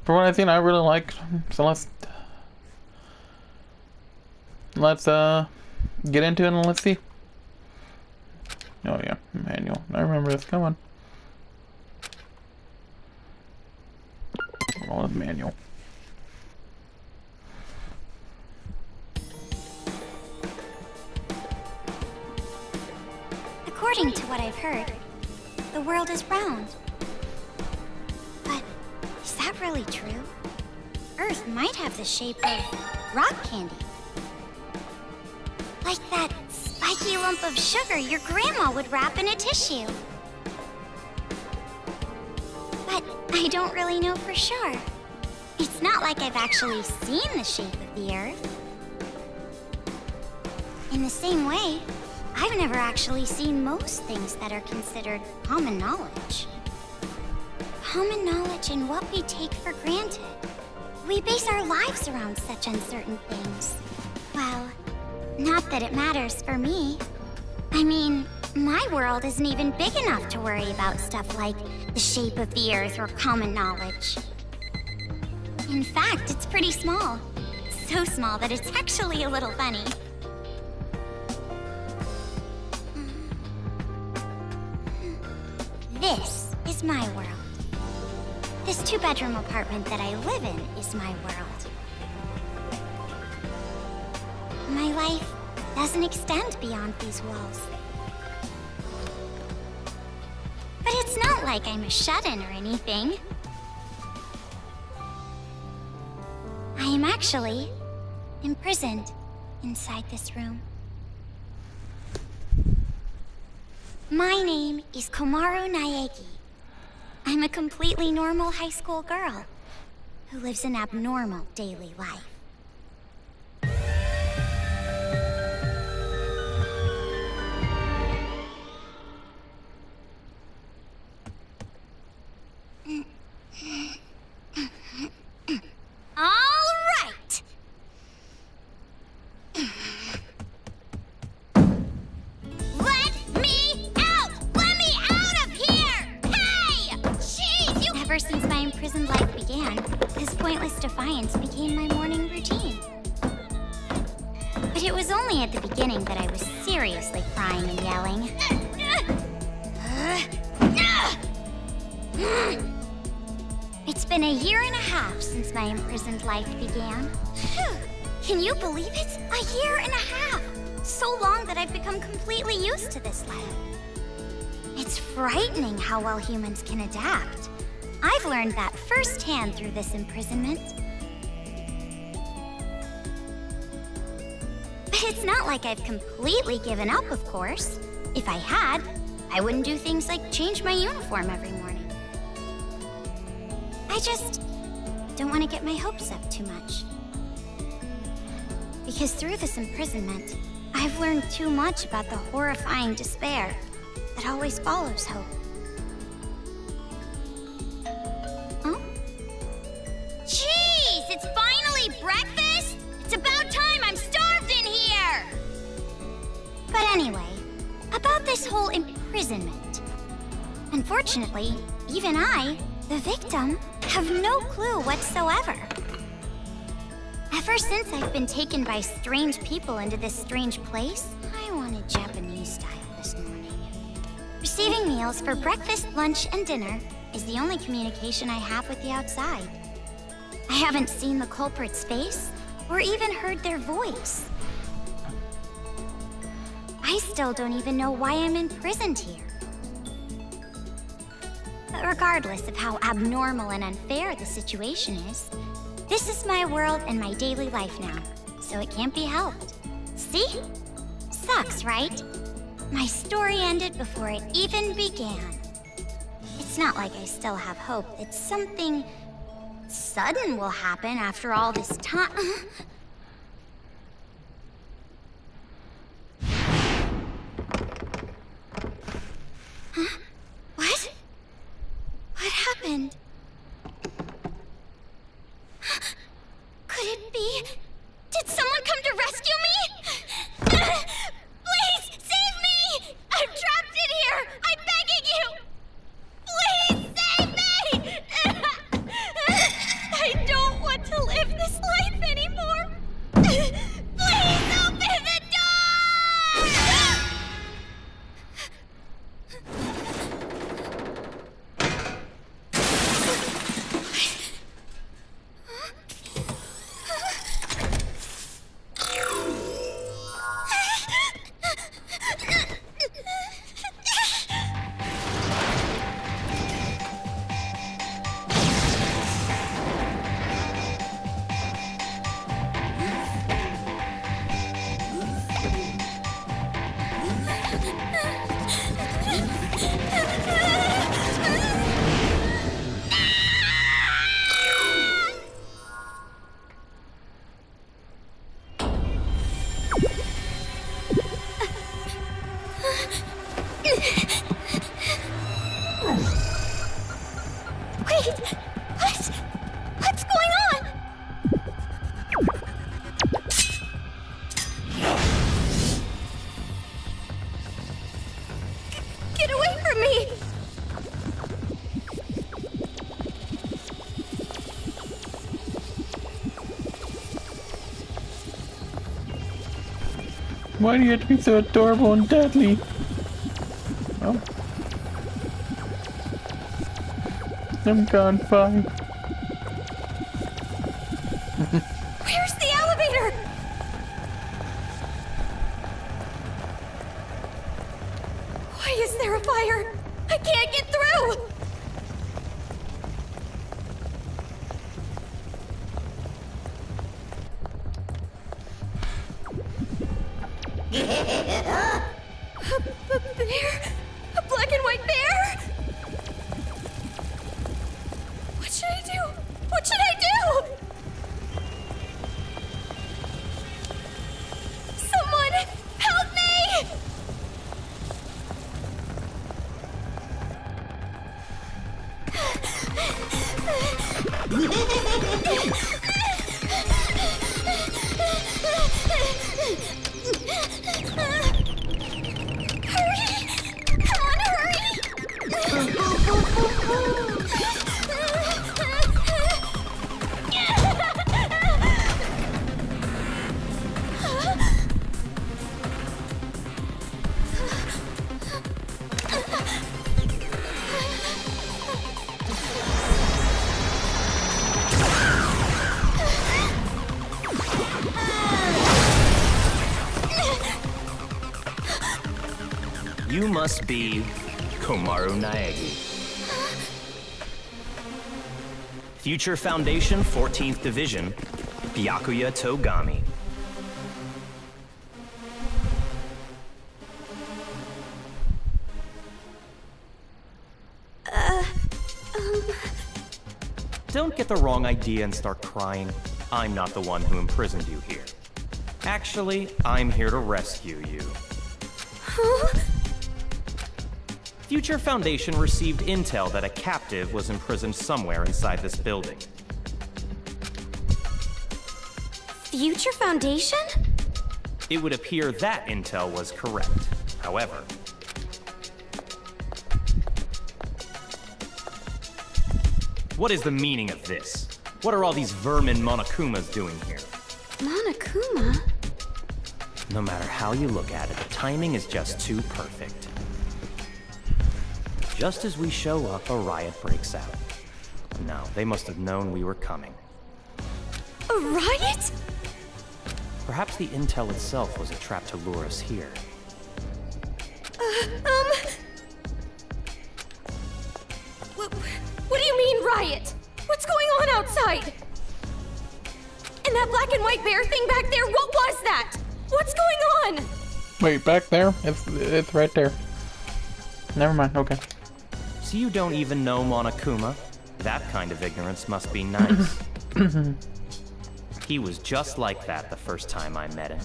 For what I've seen, I really like. So let's get into it and let's see. Oh yeah, manual. I remember this. Come on. Roll with manual. According to what I've heard, the world is round. But is that really true? Earth might have the shape of rock candy. Like that spiky lump of sugar your grandma would wrap in a tissue. But I don't really know for sure. It's not like I've actually seen the shape of the Earth. In the same way, I've never actually seen most things that are considered common knowledge. Common knowledge in what we take for granted. We base our lives around such uncertain things. Well, not that it matters for me. I mean, my world isn't even big enough to worry about stuff like the shape of the Earth or common knowledge. In fact, it's pretty small. So small that it's actually a little funny. This is my world. This two-bedroom apartment that I live in is my world. My life doesn't extend beyond these walls. But it's not like I'm a shut-in or anything. I am actually imprisoned inside this room. My name is Komaru Naegi. I'm a completely normal high school girl who lives an abnormal daily life. All right! Let me out! Let me out of here! Hey! Jeez, you... Ever since my imprisoned life began, this pointless defiance became my morning routine. But it was only at the beginning that I was seriously crying and yelling. It's been a year and a half since my imprisoned life began. Can you believe it? A year and a half! So long that I've become completely used to this life. It's frightening how well humans can adapt. I've learned that firsthand through this imprisonment. But it's not like I've completely given up, of course. If I had, I wouldn't do things like change my uniform every morning. I just don't want to get my hopes up too much. Because through this imprisonment, I've learned too much about the horrifying despair that always follows hope. Huh? Jeez, it's finally breakfast? It's about time, I'm starved in here! But anyway, about this whole imprisonment. Unfortunately, even I, the victim, have no clue whatsoever. Ever since I've been taken by strange people into this strange place, I wanted Japanese style this morning. Receiving meals for breakfast, lunch, and dinner is the only communication I have with the outside. I haven't seen the culprit's face or even heard their voice. I still don't even know why I'm imprisoned here. But regardless of how abnormal and unfair the situation is, this is my world and my daily life now, so it can't be helped. See? Sucks, right? My story ended before it even began. It's not like I still have hope that something sudden will happen after all this time. Huh? What? What happened? Could it be? Did someone come to rescue me? Please, save me! I'm trapped in here! I'm begging you! Please, save me! I Why do you have to be so adorable and deadly? Oh. I'm gone, fine. Where's the elevator? Why is there a fire? I can't get through! A bear? A black and white bear? What should I do? What should I do? Someone help me! Hurry! Come on, You must be Komaru Naegi. Future Foundation 14th Division, Byakuya Togami. Don't get the wrong idea and start crying. I'm not the one who imprisoned you here. Actually, I'm here to rescue you. Huh? Future Foundation received intel that a captive was imprisoned somewhere inside this building. Future Foundation? It would appear that intel was correct. However, what is the meaning of this? What are all these vermin Monokumas doing here? Monokuma? No matter how you look at it, the timing is just too perfect. Just as we show up, a riot breaks out. No, they must have known we were coming. A riot? Perhaps the intel itself was a trap to lure us here. What do you mean, riot? What's going on outside? And that black and white bear thing back there, what was that? What's going on? Wait, back there? It's right there. Never mind, okay. So you don't even know Monokuma? That kind of ignorance must be nice. He was just like that the first time I met him.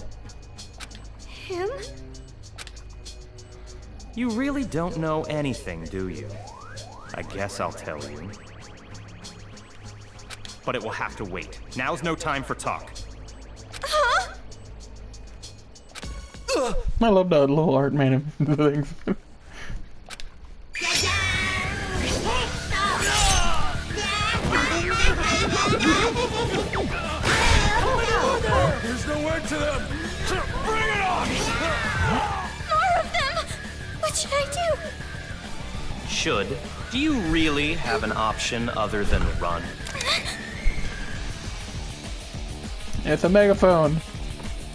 Him? You really don't know anything, do you? I guess I'll tell you. But it will have to wait. Now's no time for talk. Huh? I love that little art man things. There's no end to them! Bring it on! More of them! What should I do? Should? Do you really have an option other than run? It's a megaphone.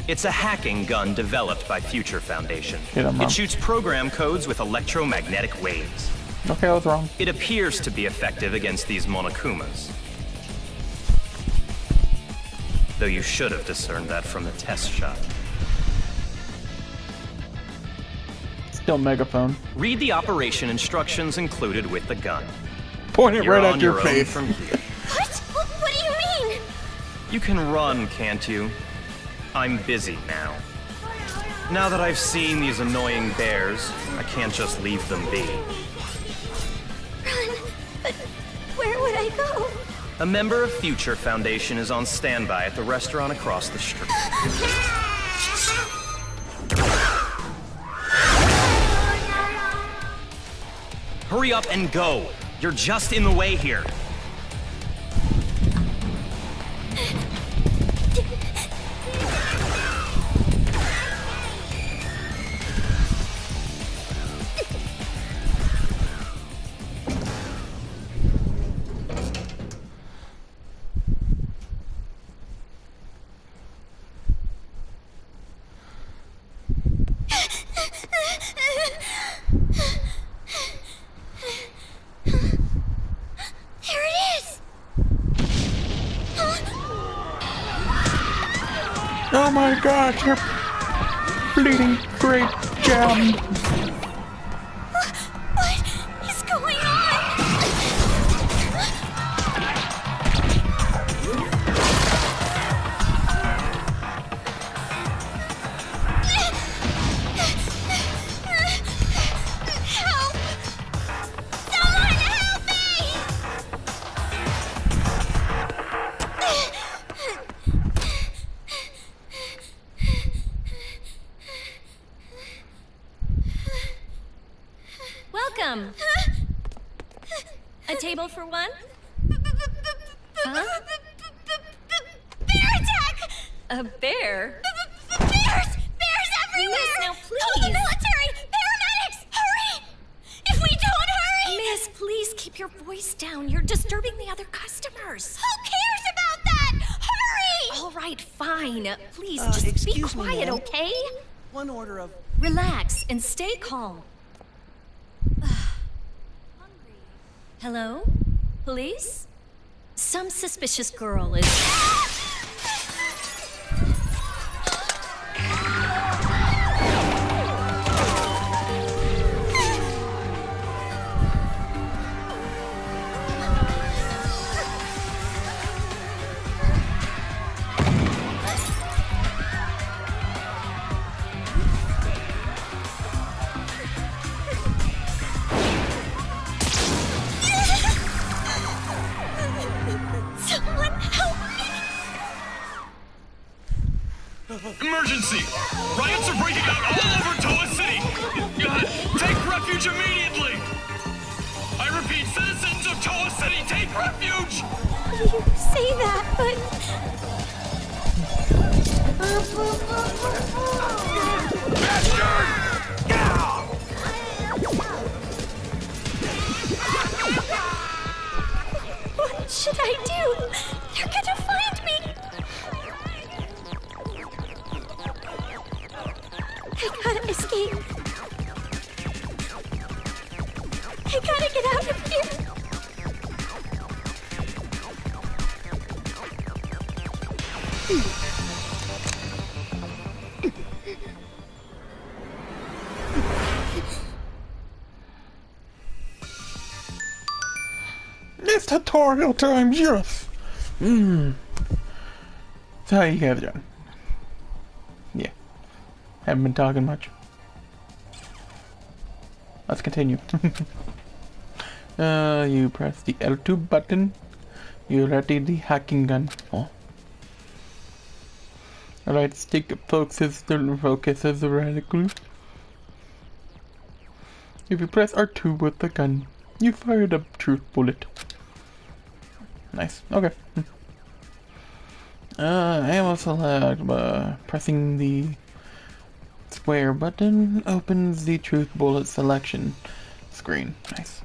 It's a hacking gun developed by Future Foundation. Get 'em, Mom. It shoots program codes with electromagnetic waves. Okay, I was wrong. It appears to be effective against these Monokumas. Though you should have discerned that from the test shot. Still megaphone. Read the operation instructions included with the gun. Point it You're right on at your own face. from here. What? What do you mean? You can run, can't you? I'm busy now. Now that I've seen these annoying bears, I can't just leave them be. Run. But where would I go? A member of Future Foundation is on standby at the restaurant across the street. Hurry up and go! You're just in the way here. Oh my gosh, you're bleeding grape jam. What is going on? Help! Someone help me! Welcome. A table for one? Huh? Bear attack! A bear? Bears! Bears everywhere! Miss, now Call the please. military! Paramedics! Hurry! If we don't hurry! Miss, please keep your voice down. You're disturbing the other customers. Who cares about that? Hurry! All right, fine. Please, just be excuse me, quiet, ma'am. okay? One order of... Relax and stay calm. Hello? Police? Some suspicious girl is... Someone help me! Emergency! Riots are breaking out all over Toa City! Take refuge immediately! I repeat, citizens of Toa City, take refuge! You say that, but... What should I do? They're gonna find me! I gotta escape. I gotta get out of here. It's tutorial time, yes! So how you guys doing? Yeah. Haven't been talking much. Let's continue. You press the L2 button. You ready the hacking gun. Oh. Right stick focuses the reticle. If you press R2 with the gun, you fire the truth bullet. Nice. Okay. Ammo select. Pressing the square button opens the truth bullet selection screen. Nice.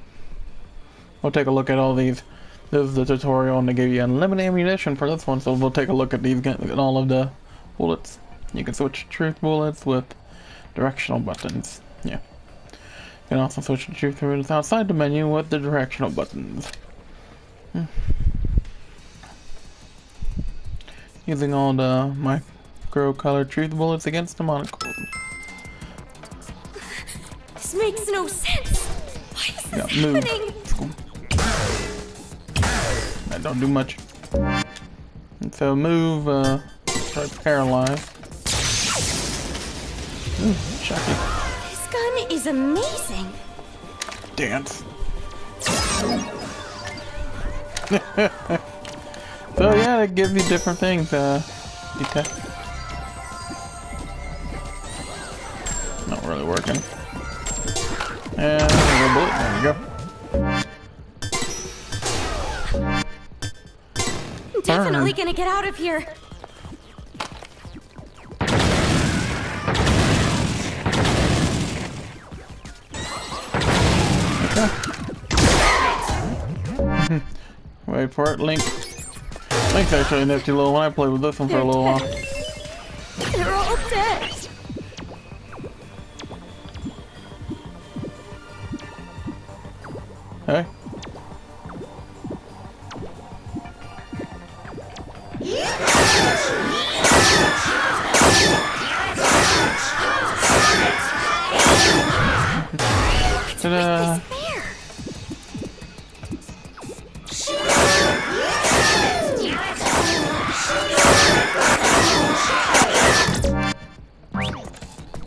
We'll take a look at all these. This is the tutorial, and they give you unlimited ammunition for this one, so we'll take a look at these and all of the bullets. You can switch truth bullets with directional buttons. Yeah. You can also switch the truth bullets outside the menu with the directional buttons. Using all the micro-colored truth bullets against the monocle. This makes no sense. Why is this Move. happening? Cool. That don't do much. And so move, try to paralyze. Ooh, shocking. This gun is amazing. Dance. So yeah, it gives you different things, detect. Not really working. And a bullet, there we go. I'm definitely gonna get out of here. Wait for it, Link. Link's actually a nifty little one. I played with this one for a little while. They're all dead. Hey. gonna.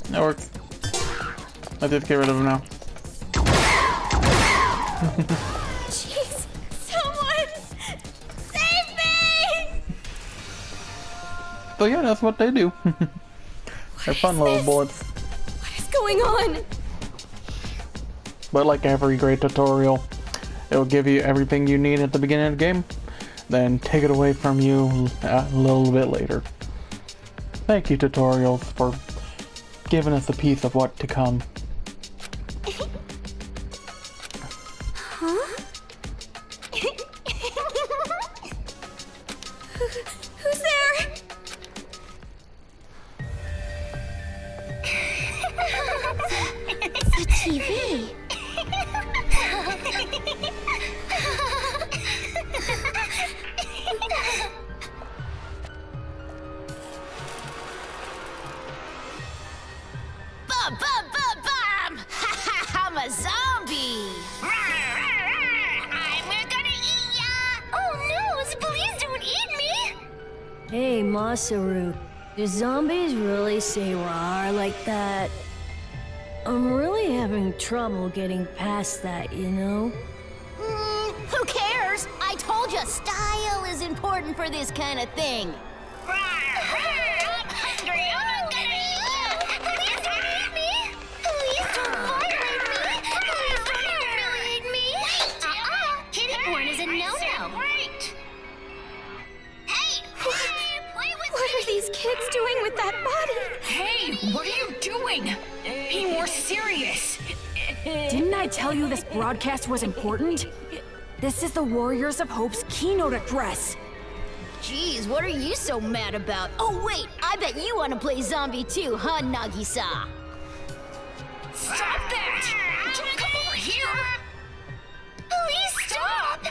That works. I did get rid of him now. Jeez, someone save me! So yeah, that's what they do. They're fun little bullets. What is going on? But like every great tutorial, it'll give you everything you need at the beginning of the game, then take it away from you a little bit later. Thank you, tutorials, for giving us a piece of what to come. Huh? Who's there? It's a TV. Bum, bum, bum, bum! I'm a zombie! We're gonna eat ya! Oh no, please don't eat me! Hey, Masaru, do zombies really say rawr like that? I'm really having trouble getting past that, you know? Who cares? I told you, style is important for this kind of thing. I'm hungry. I'm gonna eat you. Please don't eat me. Please don't violate me. Please don't humiliate me. Kitty porn is a no-no. Wait. Hey, play with What are these kids doing with that body? Hey, what are you doing? Be more serious. Didn't I tell you this broadcast was important? This is the Warriors of Hope's keynote address. Jeez, what are you so mad about? Oh wait, I bet you want to play zombie too, huh, Nagisa? Stop that! Don't come over here! Please stop.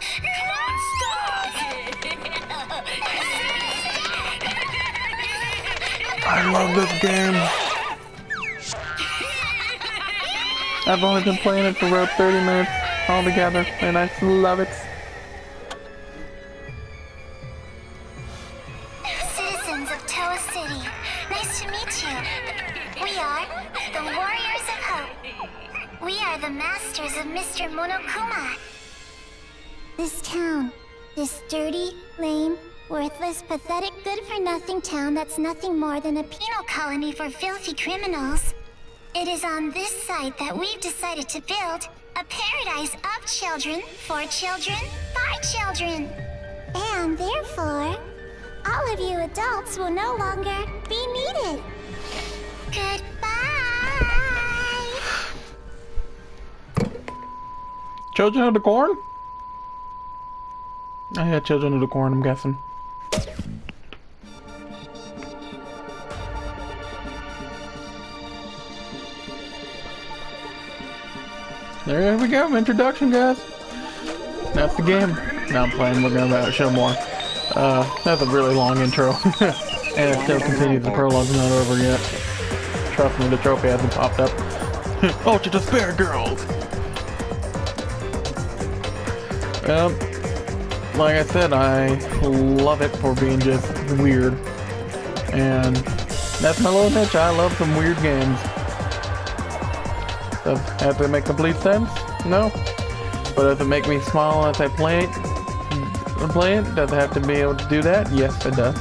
I love this game. I've only been playing it for about 30 minutes altogether, and I love it. Citizens of Toa City, nice to meet you. We are the Warriors of Hope. We are the masters of Mr. Monokuma. This town, this dirty, lame, worthless, pathetic, good-for-nothing town that's nothing more than a penal colony for filthy criminals. It is on this site that we've decided to build a paradise of children, for children, by children. And therefore, all of you adults will no longer be needed. Goodbye. Children of the Corn? I got Children of the Corn, I'm guessing. There we go, introduction, guys. That's the game. Now I'm playing, we're gonna show more. That's a really long intro. And it still continues, the prologue's not over yet. Trust me, the trophy hasn't popped up. Ultra Despair Girls! Like I said, I love it for being just weird. And that's my little niche, I love some weird games. Does have to make complete sense? No. But does it make me smile as I play it? Does it have to be able to do that? Yes, it does.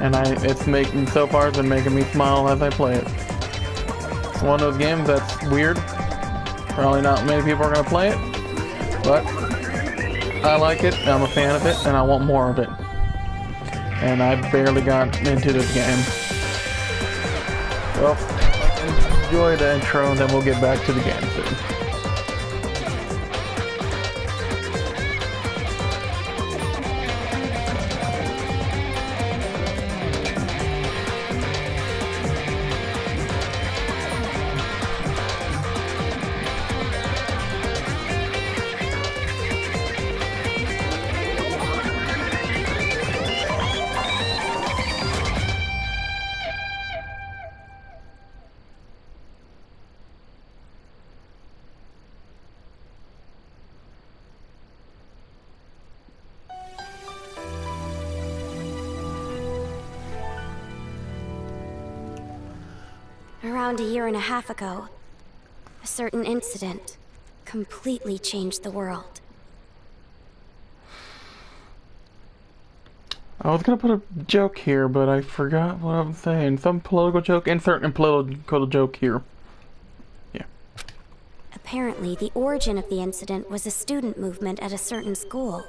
And it's making, so far it's been making me smile as I play it. It's one of those games that's weird. Probably not many people are gonna play it, but I like it, I'm a fan of it, and I want more of it. And I barely got into this game. Well, enjoy the intro and then we'll get back to the game soon. Around a year and a half ago, a certain incident completely changed the world. I was gonna put a joke here, but I forgot what I'm saying. Some political joke. Insert a political joke here. Yeah. Apparently, the origin of the incident was a student movement at a certain school.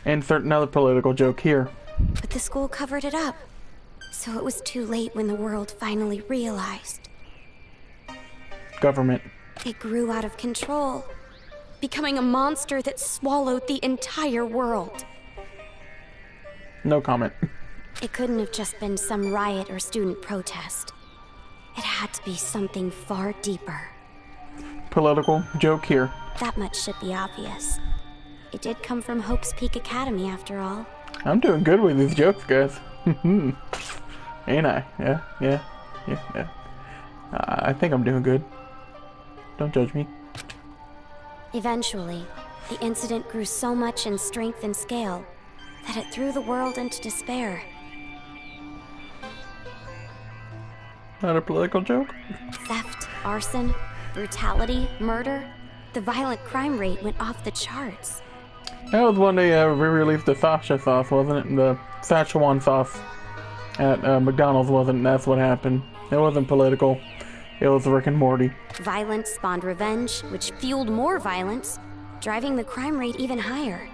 Insert another political joke here. But the school covered it up, so it was too late when the world finally realized. Government. It grew out of control, becoming a monster that swallowed the entire world. No comment. It couldn't have just been some riot or student protest. It had to be something far deeper. Political joke here. That much should be obvious. It did come from Hope's Peak Academy, after all. I'm doing good with these jokes, guys. Ain't I? Yeah. I think I'm doing good. Don't judge me. Eventually, the incident grew so much in strength and scale that it threw the world into despair. Not a political joke? Theft, arson, brutality, murder. The violent crime rate went off the charts. That was when they re-released the Sasha sauce, wasn't it? The Szechuan sauce at McDonald's, wasn't it? That's what happened. It wasn't political. It was Rick and Morty. Violence spawned revenge, which fueled more violence, driving the crime rate even higher.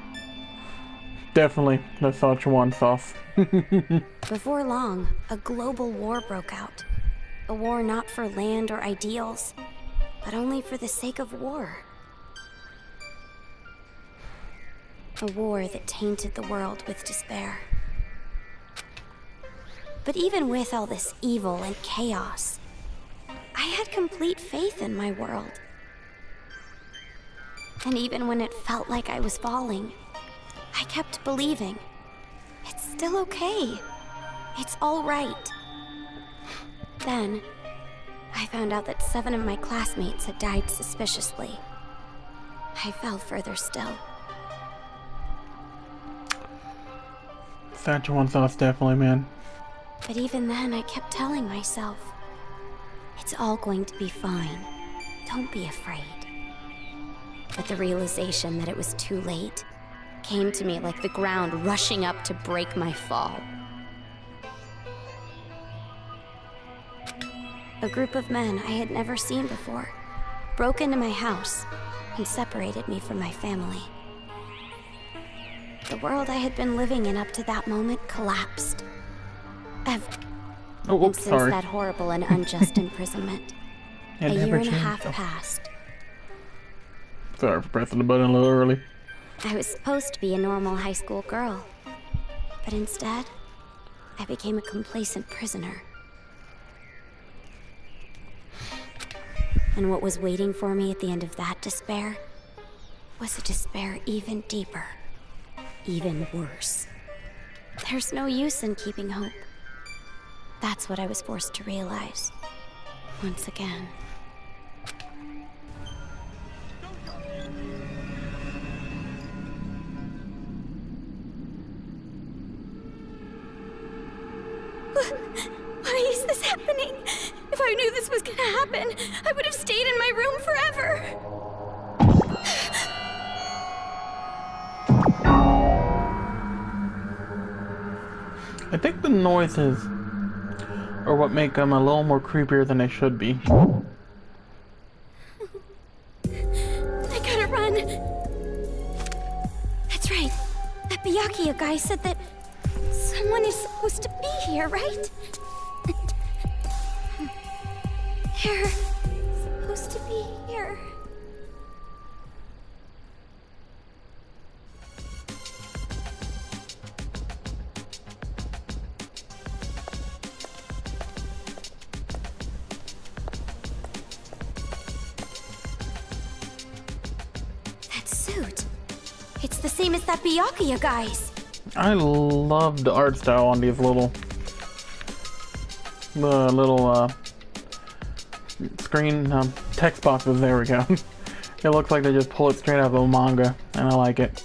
Definitely the Szechuan sauce. Before long, a global war broke out. A war not for land or ideals, but only for the sake of war. A war that tainted the world with despair. But even with all this evil and chaos, I had complete faith in my world. And even when it felt like I was falling, I kept believing. It's still okay. It's all right. Then, I found out that 7 of my classmates had died suspiciously. I fell further still. Szechuan sauce, definitely, man. But even then, I kept telling myself, it's all going to be fine. Don't be afraid. But the realization that it was too late came to me like the ground rushing up to break my fall. A group of men I had never seen before broke into my house and separated me from my family. The world I had been living in up to that moment collapsed. And since that horrible and unjust imprisonment, a year and a half passed. Sorry for pressing the button a little early. I was supposed to be a normal high school girl, but instead, I became a complacent prisoner. And what was waiting for me at the end of that despair was a despair even deeper, even worse. There's no use in keeping hope. That's what I was forced to realize, once again. Why is this happening? If I knew this was gonna happen, I would have stayed in my room forever. I think the noises are what make them a little more creepier than they should be. I gotta run. That's right. That Byakuya guy said that someone is supposed to be here, right? They're supposed to be here. That suit. It's the same as that Byakuya guy's. I love the art style on these little screen text boxes. There we go. It looks like they just pull it straight out of a manga, and I like it.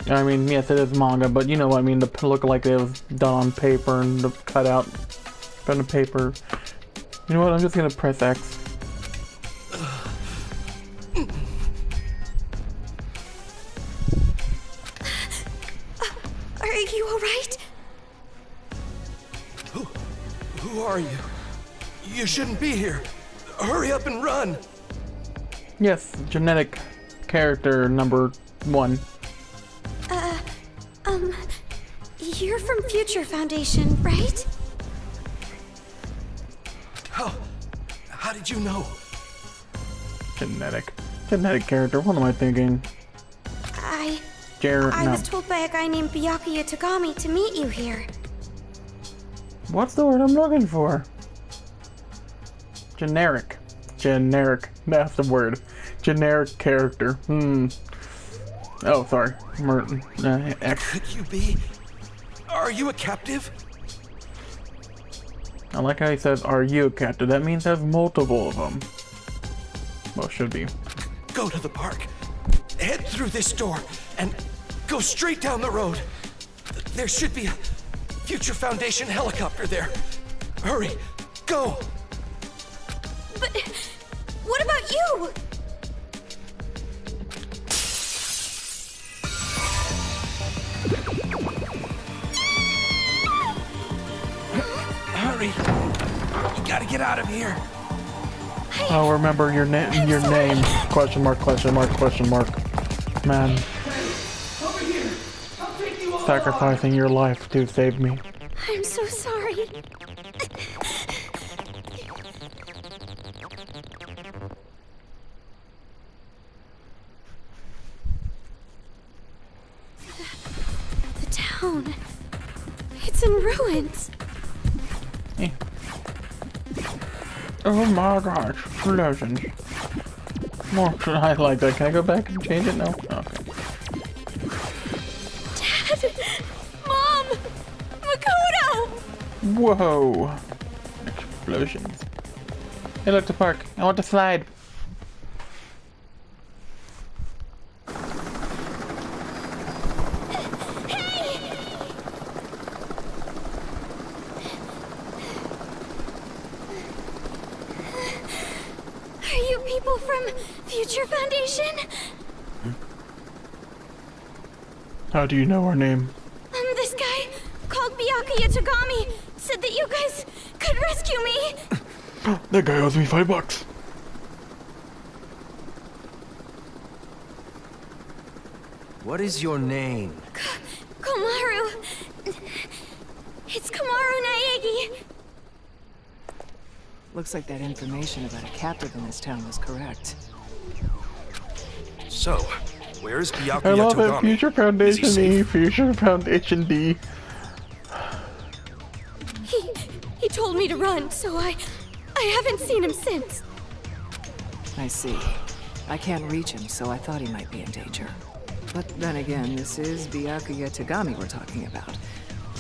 I mean, yes, it is manga, but you know what I mean. The look like it was done on paper and the cut out from the paper. You know what? I'm just gonna press X. Are you alright? Who are you? You shouldn't be here. Hurry up and run. Yes, genetic character number 1. You're from Future Foundation, right? How did you know? Genetic character. What am I thinking? I No. was told by a guy named Byakuya Tagami to meet you here. What's the word I'm looking for? Generic. That's the word. Generic character. Oh, sorry. X. Could you be? Are you a captive? I like how he says, "Are you a captive?" That means there's multiple of them. Well, should be. Go to the park. Head through this door and go straight down the road. There should be a Future Foundation helicopter there. Hurry, go! But what about you? Hurry! You gotta get out of here. I'll remember your name. Your name. Question mark. Question mark. Question mark. Man. Sacrificing your life to save me. I'm so sorry. The town. It's in ruins. Eh. Oh my gosh. Legends. More should I like that? Can I go back and change it? No? Okay. Dad! Mom! Makoto! Whoa. Explosions. Hey, look, the park. I want to slide. Are you people from Future Foundation? How do you know our name? This guy called Byakuya Tagami said that you guys could rescue me. That guy owes me $5. What is your name? Komaru. It's Komaru Naegi. Looks like that information about a captive in this town was correct. So, where's Byakuya I love it. Tagami? Future Foundation Is he E. safe? Future Foundation D. He told me to run, so I haven't seen him since. I see. I can't reach him, so I thought he might be in danger. But then again, this is Byakuya Tagami we're talking about.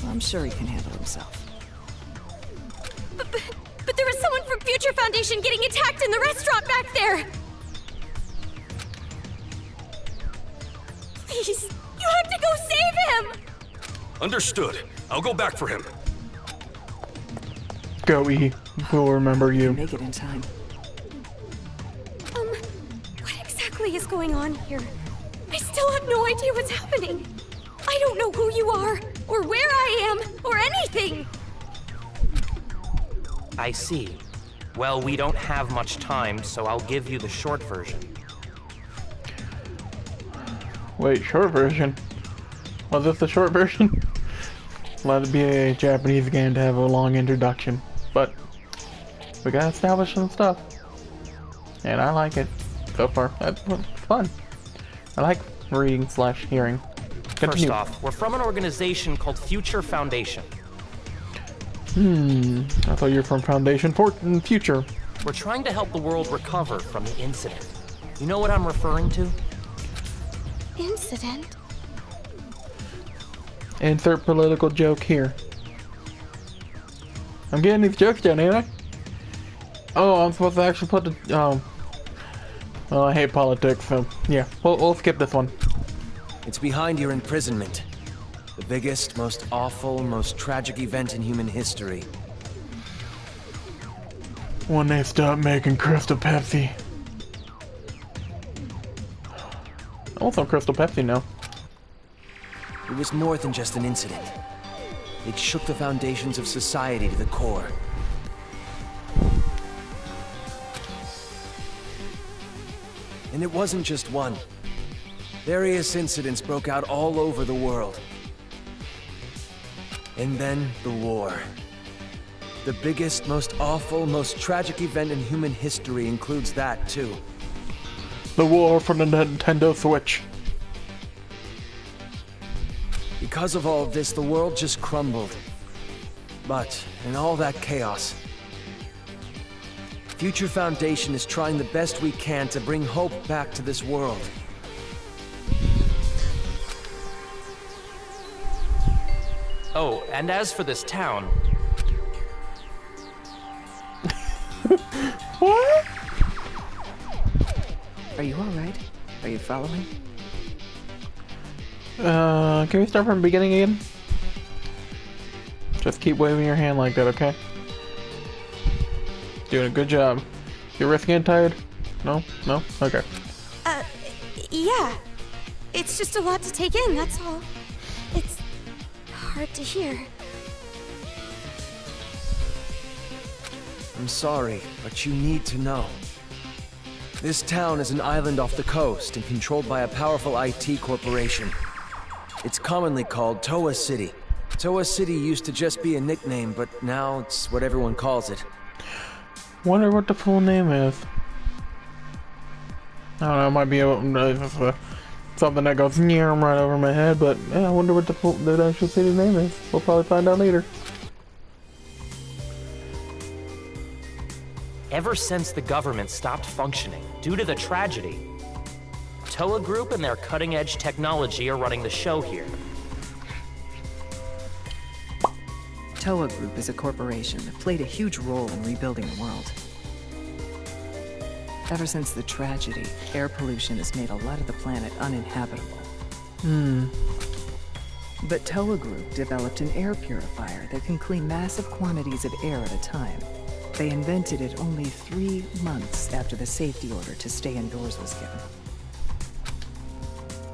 I'm sure he can handle himself. But there was someone from Future Foundation getting attacked in the restaurant back there. Please, you have to go save him. Understood. I'll go back for him. Go E. We'll remember you. Make it in time. What exactly is going on here? I still have no idea what's happening. I don't know who you are, or where I am, or anything. I see. Well, we don't have much time, so I'll give you the short version. Wait, short version? Was this the short version? Let it be a Japanese game to have a long introduction, but we gotta establish some stuff. And I like it so far. That's fun. I like reading / hearing. Continue. First off, we're from an organization called Future Foundation. I thought you were from Foundation Future. We're trying to help the world recover from the incident. You know what I'm referring to? Incident? Insert political joke here. I'm getting these jokes down, ain't I? Oh, I'm supposed to actually put the... Oh. Well, I hate politics, so... Yeah, we'll skip this one. It's behind your imprisonment. The biggest, most awful, most tragic event in human history. When they stop making Crystal Pepsi. I want some Crystal Pepsi now. It was more than just an incident. It shook the foundations of society to the core. And it wasn't just one. Various incidents broke out all over the world. And then the war. The biggest, most awful, most tragic event in human history includes that, too. The war for the Nintendo Switch. Because of all of this, the world just crumbled. But, in all that chaos, Future Foundation is trying the best we can to bring hope back to this world. Oh, and as for this town... What? Are you alright? Are you following? Can we start from the beginning again? Just keep waving your hand like that, okay? Doing a good job. Your wrist getting tired? No? No? Okay. Yeah. It's just a lot to take in, that's all. It's hard to hear. I'm sorry, but you need to know. This town is an island off the coast and controlled by a powerful IT corporation. It's commonly called Toa City. Toa City used to just be a nickname, but now it's what everyone calls it. Wonder what the full name is. I don't know, it might be something that goes right over my head, but yeah, I wonder what the actual city's name is. We'll probably find out later. Ever since the government stopped functioning due to the tragedy, Toa Group and their cutting-edge technology are running the show here. Toa Group is a corporation that played a huge role in rebuilding the world. Ever since the tragedy, air pollution has made a lot of the planet uninhabitable. But Toa Group developed an air purifier that can clean massive quantities of air at a time. They invented it only 3 months after the safety order to stay indoors was given.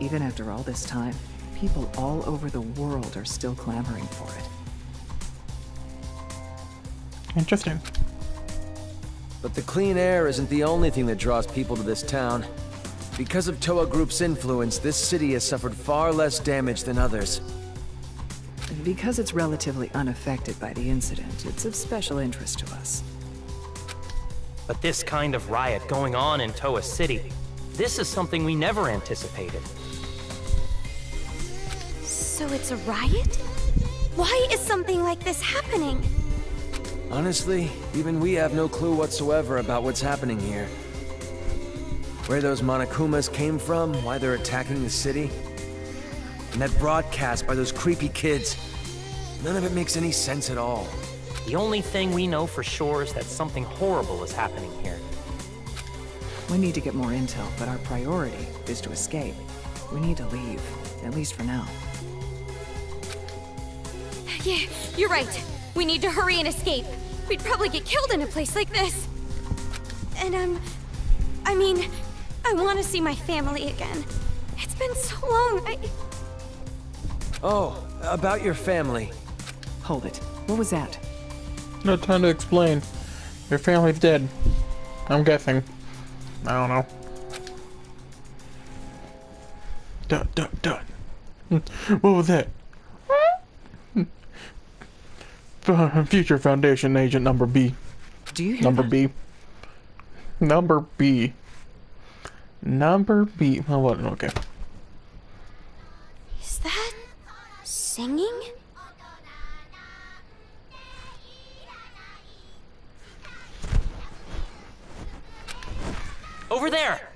Even after all this time, people all over the world are still clamoring for it. Interesting. But the clean air isn't the only thing that draws people to this town. Because of Toa Group's influence, this city has suffered far less damage than others. Because it's relatively unaffected by the incident, it's of special interest to us. But this kind of riot going on in Toa City, this is something we never anticipated. So it's a riot? Why is something like this happening? Honestly, even we have no clue whatsoever about what's happening here. Where those Monokumas came from, why they're attacking the city. And that broadcast by those creepy kids. None of it makes any sense at all. The only thing we know for sure is that something horrible is happening here. We need to get more intel, but our priority is to escape. We need to leave, at least for now. Yeah, you're right. We need to hurry and escape. We'd probably get killed in a place like this. And I want to see my family again. It's been so long, Oh, about your family. Hold it. What was that? No time to explain. Your family's dead. I'm guessing. I don't know. Done. What was that? Future Foundation Agent Number B. Do you hear Number that? B. Number B. Number B. Oh, what? Okay. Is that singing? Over there!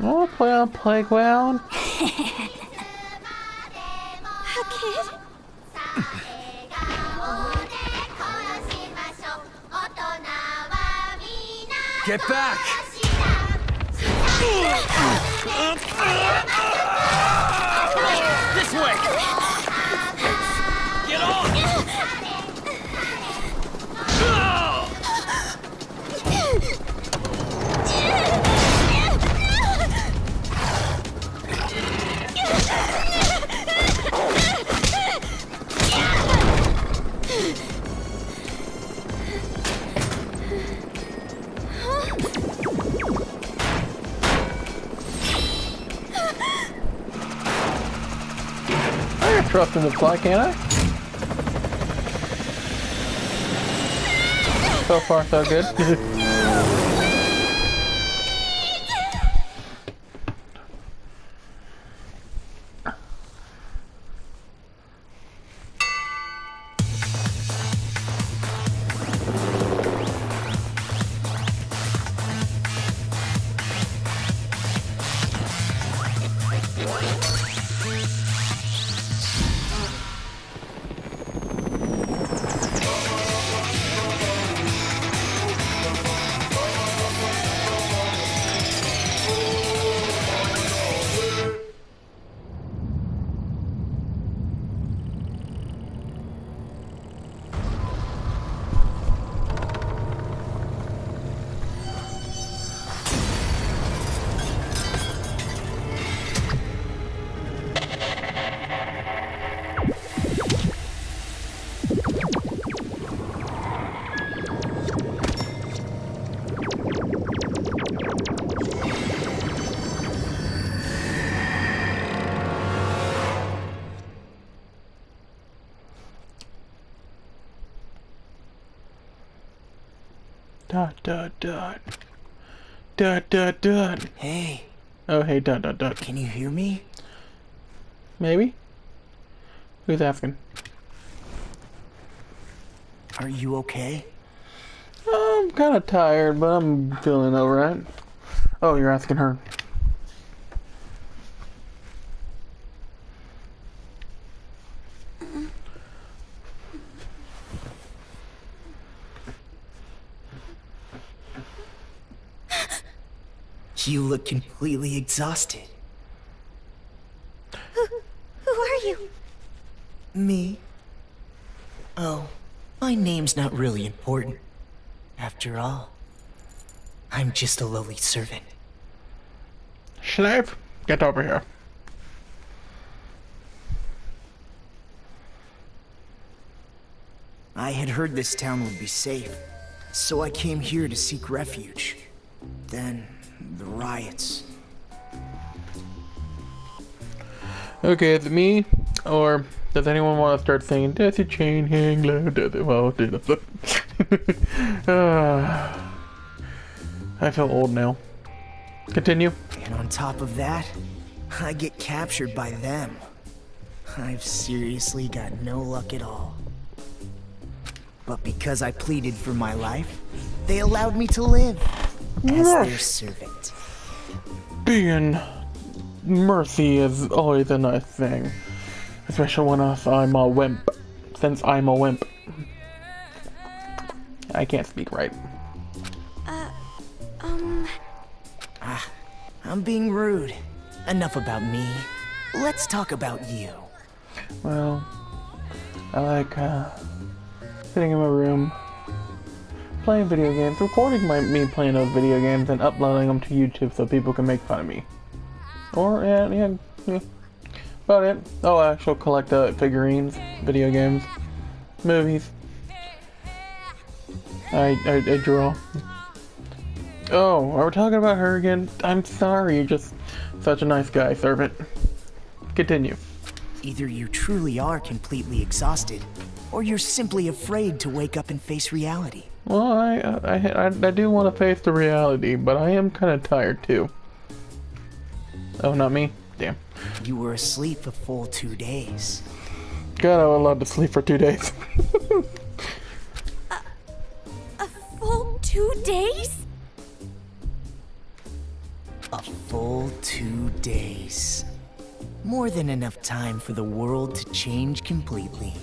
Oh, play on playground. A kid? Get back! This way! Get on! can trust him to fly, can't I? So far, so good. Dot dot dot. Dot dot dot. Hey. Oh hey dot dot dot. Can you hear me? Maybe? Who's asking? Are you okay? I'm kinda tired, but I'm feeling alright. Oh, you're asking her. You look completely exhausted. Who are you? Me? Oh, my name's not really important. After all, I'm just a lowly servant. Slave, get over here. I had heard this town would be safe, so I came here to seek refuge. Then, the riots. Okay, is it me? Or does anyone want to start singing Death Chain Hang Low, Death Well, I feel old now. Continue. And on top of that, I get captured by them. I've seriously got no luck at all. But because I pleaded for my life, they allowed me to live as their servant. Being mercy is always a nice thing. Especially when I'm a wimp. Since I'm a wimp. I can't speak right. I'm being rude. Enough about me. Let's talk about you. Well, I like sitting in my room, playing video games, recording me playing those video games, and uploading them to YouTube so people can make fun of me. Or yeah, about it. Oh, I actually collect figurines, video games, movies. I draw. Oh, are we talking about her again? I'm sorry, you're just such a nice guy, servant. Continue. Either you truly are completely exhausted, or you're simply afraid to wake up and face reality. Well, I do want to face the reality, but I am kind of tired too. Oh, not me? Damn. You were asleep a full 2 days. God, I would love to sleep for 2 days. A full 2 days? A full 2 days. More than enough time for the world to change completely.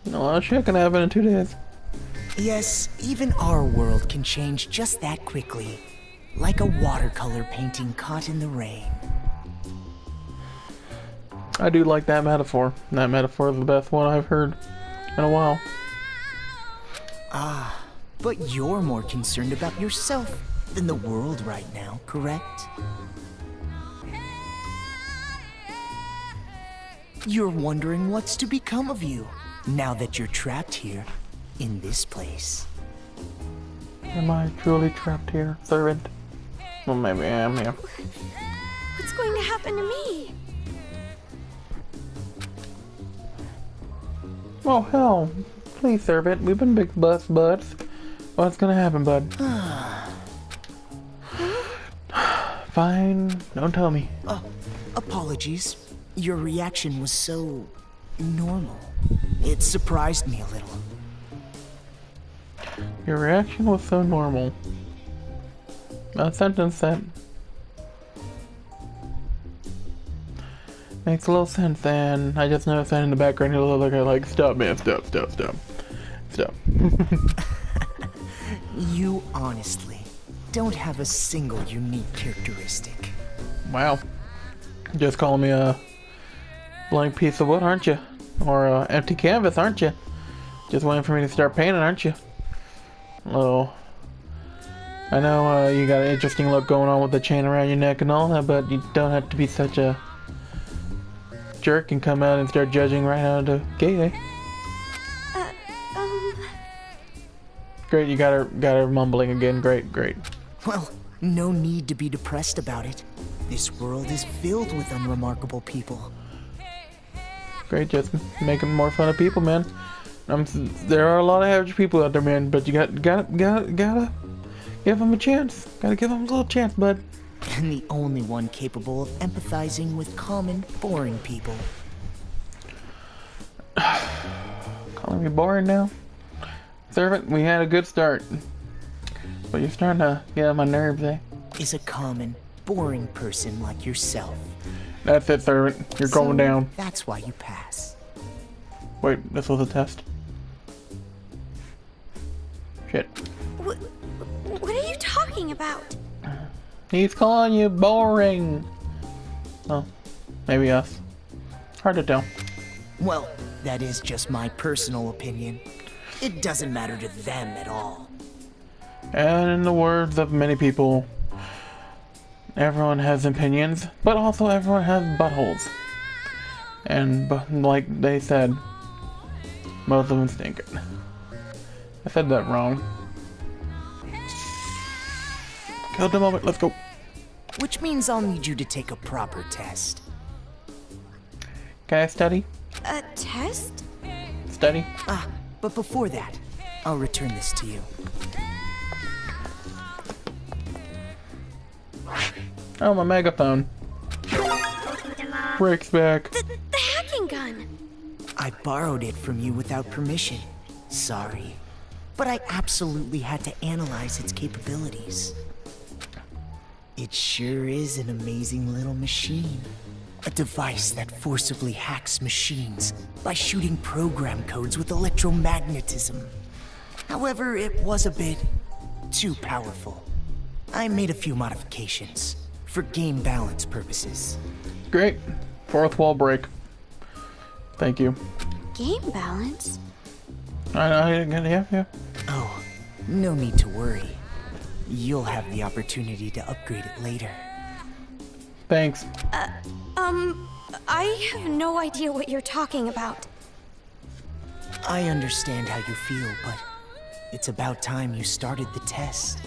No, shit can happen in 2 days. Yes, even our world can change just that quickly. Like a watercolor painting caught in the rain. I do like that metaphor. That metaphor is the best one I've heard in a while. Ah, but you're more concerned about yourself than the world right now, correct? You're wondering what's to become of you, now that you're trapped here, in this place. Am I truly trapped here, servant? Well, maybe I am, yeah. What's going to happen to me? Oh, hell. Please, servant. We've been big buds. What's gonna happen, bud? Fine. Don't tell me. Apologies. Your reaction was so normal. It surprised me a little. Your reaction was so normal. A sentence that makes a little sense, and I just noticed that in the background it looked like stop, man, stop. You honestly don't have a single unique characteristic. Wow. Just calling me a blank piece of wood, aren't you? Or a empty canvas, aren't you? Just waiting for me to start painting, aren't you? Oh. I know you got an interesting look going on with the chain around your neck and all that, but you don't have to be such a jerk and come out and start judging right out of the gate, eh? Great, you got her mumbling again. Great. Well, no need to be depressed about it. This world is filled with unremarkable people. Great, just making more fun of people, man. There are a lot of average people out there, man, but you gotta give them a chance. Gotta give them a little chance, bud. And the only one capable of empathizing with common, boring people. Calling me boring now? Servant, we had a good start. But you're starting to get on my nerves, eh? Is a common, boring person like yourself. That's it, servant. You're going down. That's why you pass. Wait, this was a test. Shit. What are you talking about? He's calling you boring. Oh, maybe us. Hard to tell. Well, that is just my personal opinion. It doesn't matter to them at all. And in the words of many people, everyone has opinions, but also everyone has buttholes. And like they said, most of them stink it. I said that wrong. Kill the moment, let's go. Which means I'll need you to take a proper test. Can I study? A test? Study? But before that, I'll return this to you. Oh, my megaphone. Breaks back. The hacking gun! I borrowed it from you without permission. Sorry. But I absolutely had to analyze its capabilities. It sure is an amazing little machine. A device that forcibly hacks machines by shooting program codes with electromagnetism. However, it was a bit too powerful. I made a few modifications for game balance purposes. Great. Fourth wall break. Thank you. Game balance? Yeah. Oh, no need to worry. You'll have the opportunity to upgrade it later. Thanks. I have no idea what you're talking about. I understand how you feel, but it's about time you started the test.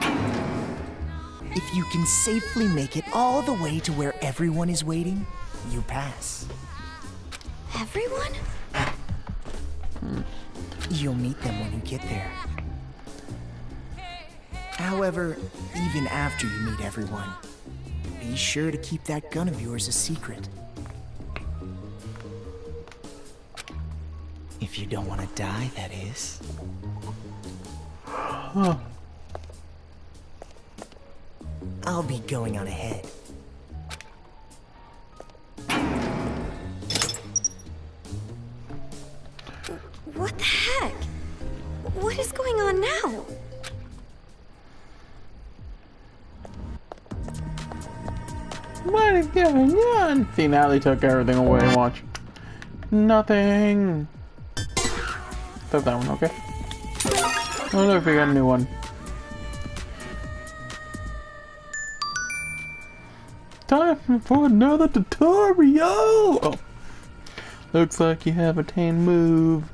If you can safely make it all the way to where everyone is waiting, you pass. Everyone? You'll meet them when you get there. However, even after you meet everyone, be sure to keep that gun of yours a secret. If you don't want to die, that is. Huh. I'll be going on ahead. What the heck? What is going on now? What is going on? See, now they took everything away. Watch. Nothing. Took that one, okay. Oh, look, we got a new one. Time for another tutorial! Oh. Looks like you have attained move